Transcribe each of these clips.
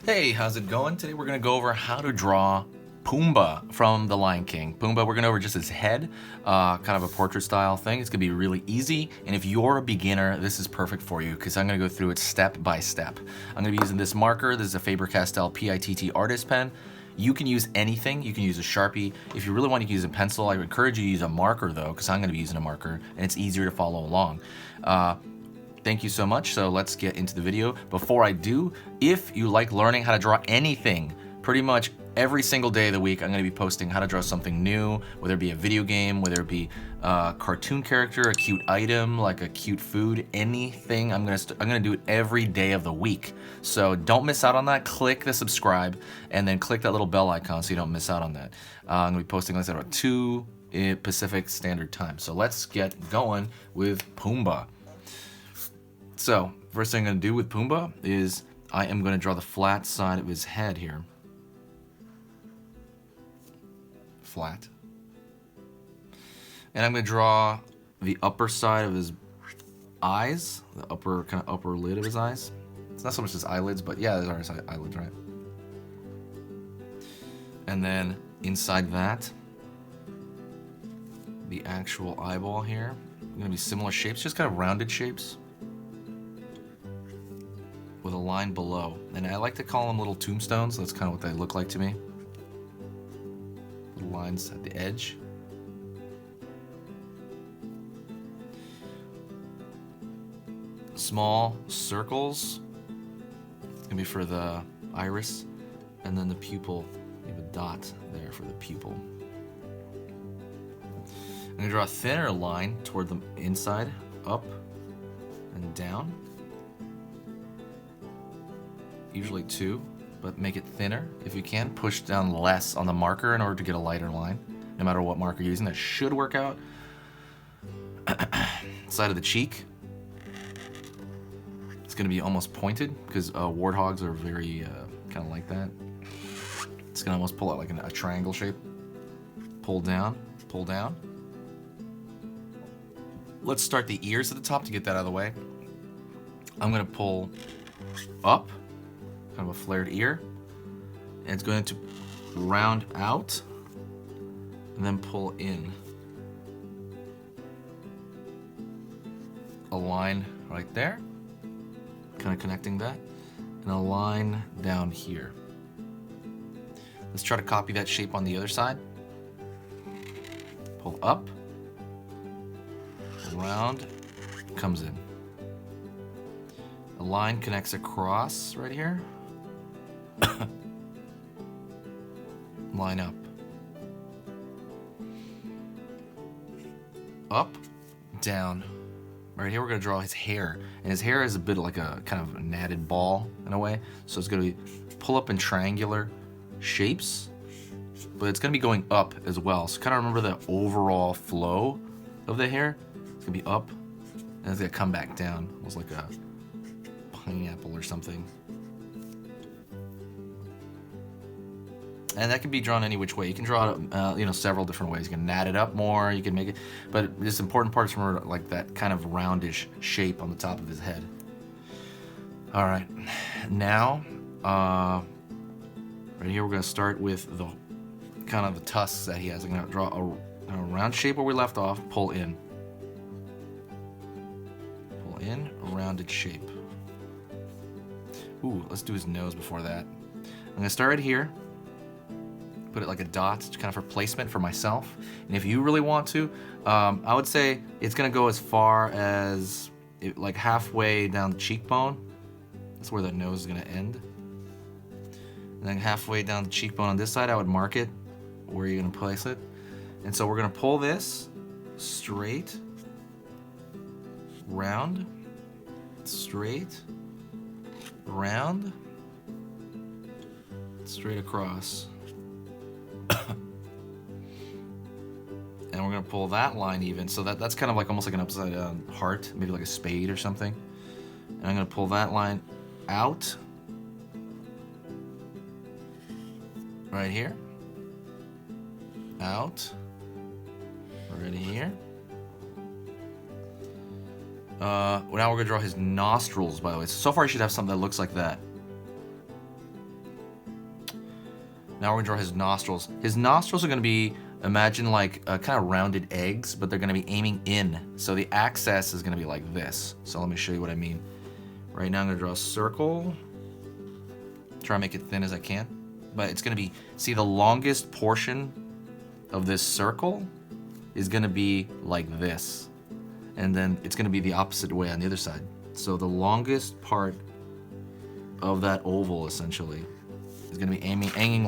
Hey, how's it going? Today we're going to go over how to draw Pumba from The Lion King. Pumba, we're going to go over just his head, kind of a portrait style thing. It's going to be really easy, and if you're a beginner, this is perfect for you because I'm going to go through it step by step. I'm going to be using this marker. This is a Faber-Castell PITT artist pen. You can use anything. You can use a Sharpie. If you really want, you can use a pencil. I would encourage you to use a marker though, because I'm going to be using a marker, and it's easier to follow along. Thank you so much. So let's get into the video. Before I do, if you like learning how to draw anything, pretty much every single day of the week, I'm going to be posting how to draw something new, whether it be a video game, whether it be a cartoon character, a cute item, like a cute food, anything. I'm gonna do it every day of the week. So don't miss out on that. Click the subscribe and then click that little bell icon so you don't miss out on that. I'm gonna be posting, like I said, about 2 Pacific Standard Time. So let's get going with Pumba. So, first thing I'm going to do with Pumba is I am going to draw the flat side of his head here. Flat. And I'm going to draw the upper side of his eyes, the upper lid of his eyes. It's not so much his eyelids, but yeah, there's our eyelids, right? And then inside that, the actual eyeball here. Going to be similar shapes, just kind of rounded shapes, with a line below. And I like to call them little tombstones. That's kind of what they look like to me. Little lines at the edge. Small circles. It's gonna be for the iris. And then the pupil. You have a dot there for the pupil. I'm gonna draw a thinner line toward the inside, up and down. Usually 2, but make it thinner if you can. Push down less on the marker in order to get a lighter line. No matter what marker you're using, that should work out. Side of the cheek. It's going to be almost pointed because warthogs are very kind of like that. It's going to almost pull out like a triangle shape. Pull down, pull down. Let's start the ears at the top to get that out of the way. I'm going to pull up. Kind of a flared ear, and it's going to round out and then pull in. A line right there, kind of connecting that, and a line down here. Let's try to copy that shape on the other side. Pull up, round, comes in. A line connects across right here. Line up. Up, down. Right here we're going to draw his hair. And his hair is a bit like a kind of a natted ball in a way. So it's going to be pull up in triangular shapes. But it's going to be going up as well. So kind of remember the overall flow of the hair. It's going to be up and it's going to come back down. Almost like a pineapple or something. And that can be drawn any which way. You can draw it, several different ways. You can nat it up more. You can make it, but this important part is remember like that kind of roundish shape on the top of his head. All right, now right here we're going to start with the kind of the tusks that he has. I'm going to draw a round shape where we left off. Pull in, a rounded shape. Ooh, let's do his nose before that. I'm going to start right here. Put it like a dot, kind of for placement for myself. And if you really want to, I would say it's gonna go as far as like halfway down the cheekbone. That's where the nose is gonna end. And then halfway down the cheekbone on this side, I would mark it where you're gonna place it. And so we're gonna pull this straight, round, straight, round, straight across. And we're going to pull that line even. So that's kind of like almost like an upside down heart, maybe like a spade or something. And I'm going to pull that line out right here. Out right here. Now we're going to draw his nostrils, by the way. So far, he should have something that looks like that. Now we're gonna draw his nostrils. His nostrils are gonna be, imagine like kind of rounded eggs, but they're gonna be aiming in. So the axis is gonna be like this. So let me show you what I mean. Right now I'm gonna draw a circle. Try to make it thin as I can. But it's gonna be, see, the longest portion of this circle is gonna be like this. And then it's gonna be the opposite way on the other side. So the longest part of that oval essentially is gonna be angling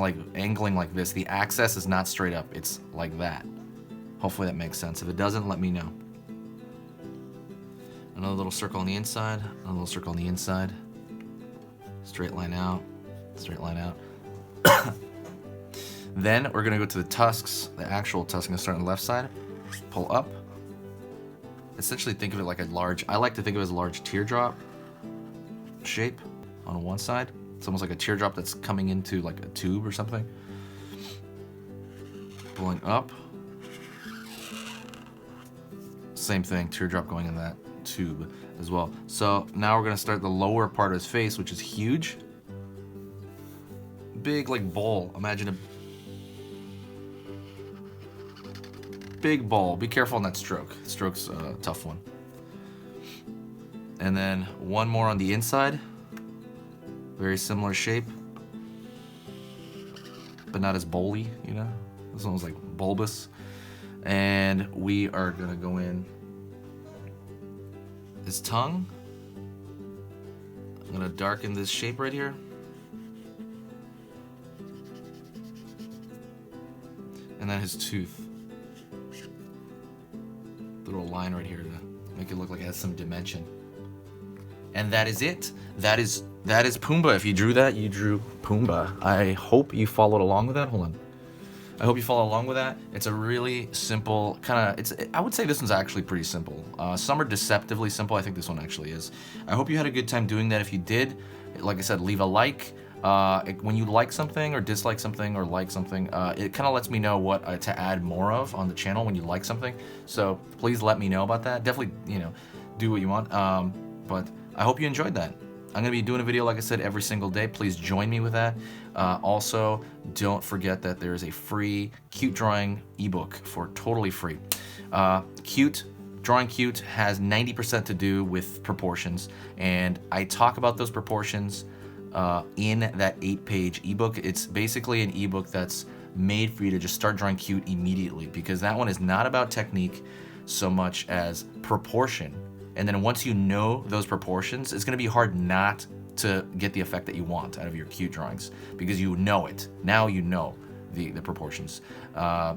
like this. The axis is not straight up, it's like that. Hopefully that makes sense. If it doesn't, let me know. Another little circle on the inside, another little circle on the inside. Straight line out, straight line out. Then we're gonna go to the tusks, the actual tusk. I'm gonna start on the left side, pull up. Essentially think of it like a large, I like to think of it as a large teardrop shape on one side. It's almost like a teardrop that's coming into like a tube or something. Pulling up. Same thing, teardrop going in that tube as well. So now we're gonna start the lower part of his face, which is huge. Big like bowl, imagine a big bowl. Be careful on that stroke. Stroke's a tough one. And then one more on the inside. Very similar shape, but not as bowly, you know? This one was like bulbous. And we are gonna go in his tongue. I'm gonna darken this shape right here. And then his tooth. The little line right here to make it look like it has some dimension. And that is it. That is Pumba. If you drew that, you drew Pumba. I hope you followed along with that. Hold on. I hope you follow along with that. It's a really simple kind of, I would say this one's actually pretty simple. Some are deceptively simple. I think this one actually is. I hope you had a good time doing that. If you did, like I said, leave a like. When you like something or dislike something or like something, it kind of lets me know what to add more of on the channel when you like something. So please let me know about that. Definitely, you know, do what you want. But I hope you enjoyed that. I'm gonna be doing a video, like I said, every single day. Please join me with that. Also, don't forget that there is a free cute drawing ebook for totally free. Drawing cute has 90% to do with proportions, and I talk about those proportions in that 8-page ebook. It's basically an ebook that's made for you to just start drawing cute immediately, because that one is not about technique so much as proportion. And then once you know those proportions, it's gonna be hard not to get the effect that you want out of your cute drawings, because you know it. Now you know the proportions.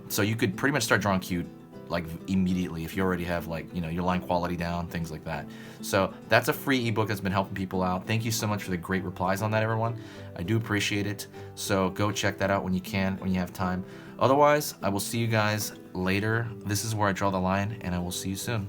So you could pretty much start drawing cute like immediately if you already have, like, you know, your line quality down, things like that. So that's a free ebook that's been helping people out. Thank you so much for the great replies on that, everyone. I do appreciate it. So go check that out when you can, when you have time. Otherwise, I will see you guys later. This is where I draw the line, and I will see you soon.